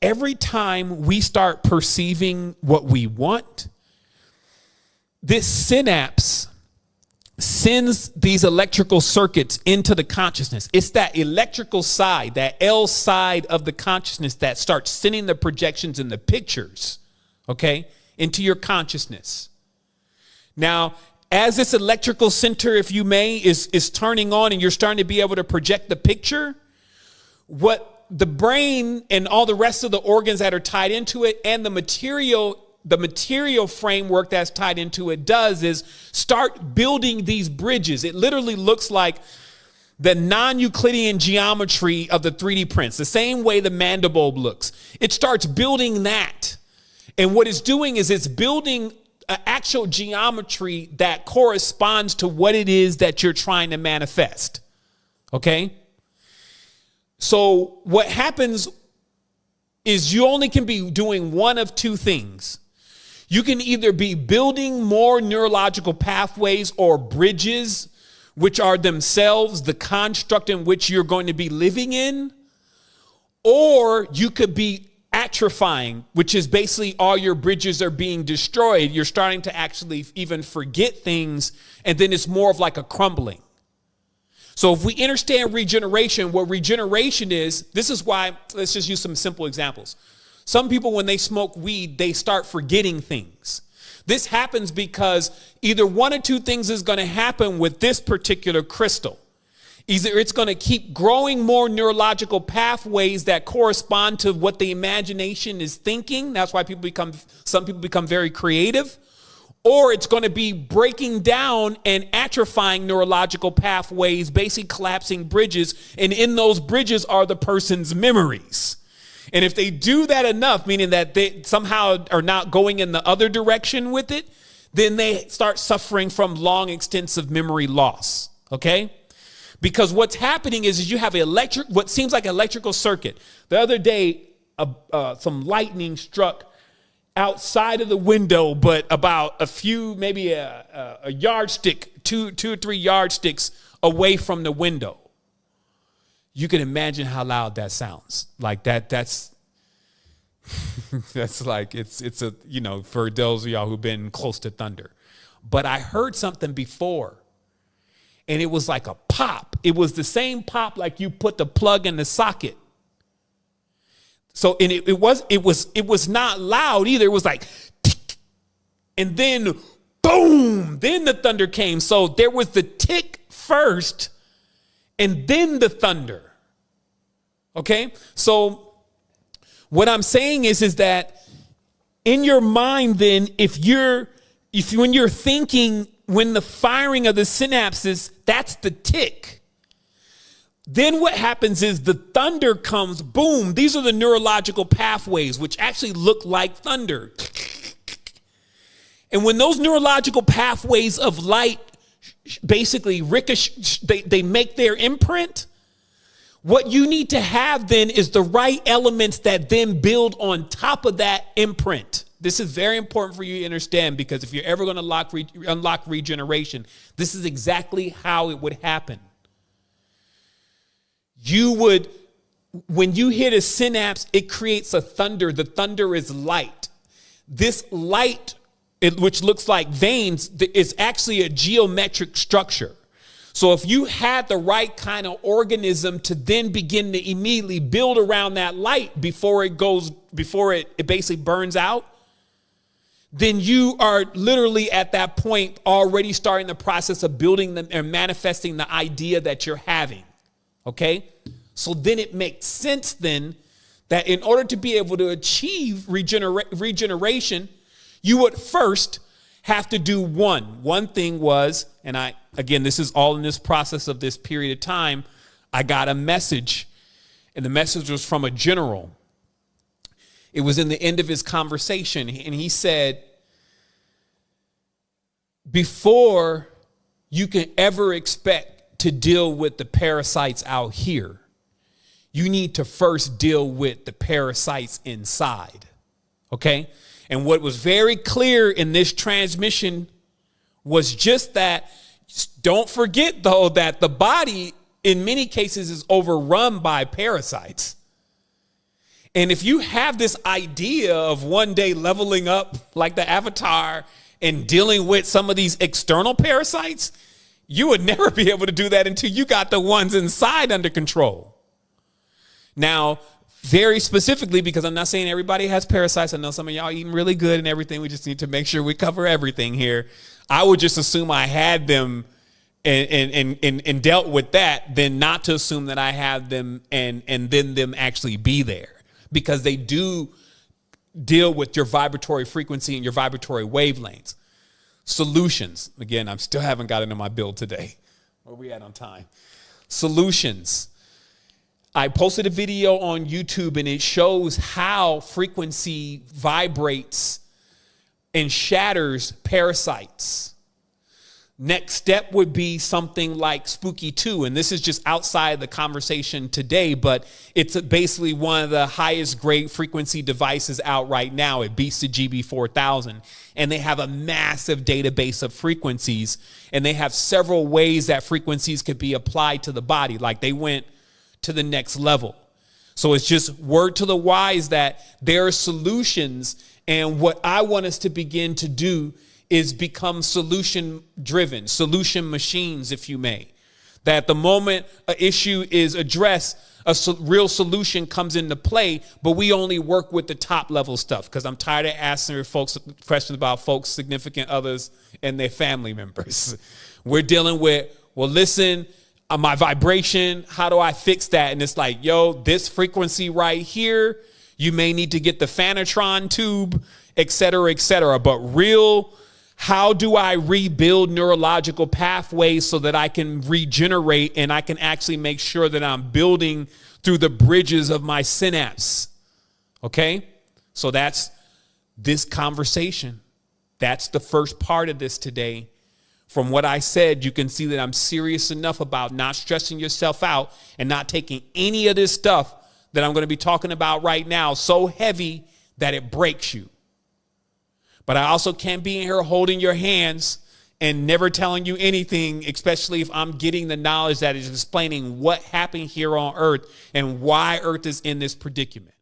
every time we start perceiving what we want, this synapse sends these electrical circuits into the consciousness. It's that electrical side, that L side of the consciousness that starts sending the projections and the pictures, okay, into your consciousness. Now, as this electrical center, if you may, is turning on and you're starting to be able to project the picture, what the brain and all the rest of the organs that are tied into it and the material framework that's tied into it does is start building these bridges. It literally looks like the non-Euclidean geometry of the 3D prints, the same way the mandible looks. It starts building that. And what it's doing is it's building an actual geometry that corresponds to what it is that you're trying to manifest. Okay? So what happens is you only can be doing one of two things. You can either be building more neurological pathways or bridges, which are themselves the construct in which you're going to be living in, or you could be atrophying, which is basically all your bridges are being destroyed. You're starting to actually even forget things, and then it's more of like a crumbling. So if we understand regeneration, what regeneration is, this is why, let's just use some simple examples. Some people, when they smoke weed, they start forgetting things. This happens because either one or two things is going to happen with this particular crystal. Either it's going to keep growing more neurological pathways that correspond to what the imagination is thinking. That's why some people become very creative. Or it's going to be breaking down and atrophying neurological pathways, basically collapsing bridges. And in those bridges are the person's memories. And if they do that enough, meaning that they somehow are not going in the other direction with it, then they start suffering from long, extensive memory loss. Okay? Because what's happening is you have what seems like an electrical circuit. The other day, some lightning struck outside of the window, but about a few, maybe a yardstick, two or three yardsticks away from the window. You can imagine how loud that sounds. Like that's like, it's a, for those of y'all who've been close to thunder. But I heard something before, and it was like a pop. It was the same pop like you put the plug in the socket. So, and it was not loud either. It was like, tick, and then boom, then the thunder came. So there was the tick first and then the thunder. Okay. So what I'm saying is that in your mind, then, when you're thinking, when the firing of the synapses, that's the tick. Then what happens is the thunder comes, boom. These are the neurological pathways, which actually look like thunder. And when those neurological pathways of light basically ricochet, they make their imprint, what you need to have then is the right elements that then build on top of that imprint. This is very important for you to understand, because if you're ever going to unlock regeneration, this is exactly how it would happen. When you hit a synapse, it creates a thunder. The thunder is light. This light, which looks like veins, is actually a geometric structure. So if you had the right kind of organism to then begin to immediately build around that light before it basically burns out, then you are literally at that point already starting the process of building them and manifesting the idea that you're having. Okay? So then it makes sense then that in order to be able to achieve regeneration, you would first have to do one thing was, and again, this is all in this process of this period of time, I got a message, and the message was from a general. It was in the end of his conversation, and he said, before you can ever expect to deal with the parasites out here, you need to first deal with the parasites inside. Okay? And what was very clear in this transmission was just that, don't forget though, that the body in many cases is overrun by parasites. And if you have this idea of one day leveling up like the avatar and dealing with some of these external parasites, you would never be able to do that until you got the ones inside under control. Now, very specifically, because I'm not saying everybody has parasites. I know some of y'all eating really good and everything. We just need to make sure we cover everything here. I would just assume I had them and dealt with that, then not to assume that I have them and then them actually be there, because they do deal with your vibratory frequency and your vibratory wavelengths. Solutions. Again, I still haven't got into my build today. Where we at on time? Solutions. I posted a video on YouTube and it shows how frequency vibrates and shatters parasites. Next step would be something like Spooky 2. And this is just outside the conversation today, but it's basically one of the highest grade frequency devices out right now. It beats the GB4000. And they have a massive database of frequencies. And they have several ways that frequencies could be applied to the body. Like they went to the next level. So it's just word to the wise that there are solutions. And what I want us to begin to do is become solution driven, solution machines, if you may. That the moment an issue is addressed, real solution comes into play, but we only work with the top level stuff, because I'm tired of asking folks questions about folks' significant others and their family members. We're dealing with, well, listen, my vibration, how do I fix that? And it's like, yo, this frequency right here, you may need to get the Fanatron tube, et cetera, et cetera. But real, how do I rebuild neurological pathways so that I can regenerate and I can actually make sure that I'm building through the bridges of my synapse? Okay? So that's this conversation. That's the first part of this today. From what I said, you can see that I'm serious enough about not stressing yourself out and not taking any of this stuff that I'm going to be talking about right now so heavy that it breaks you. But I also can't be in here holding your hands and never telling you anything, especially if I'm getting the knowledge that is explaining what happened here on Earth and why Earth is in this predicament.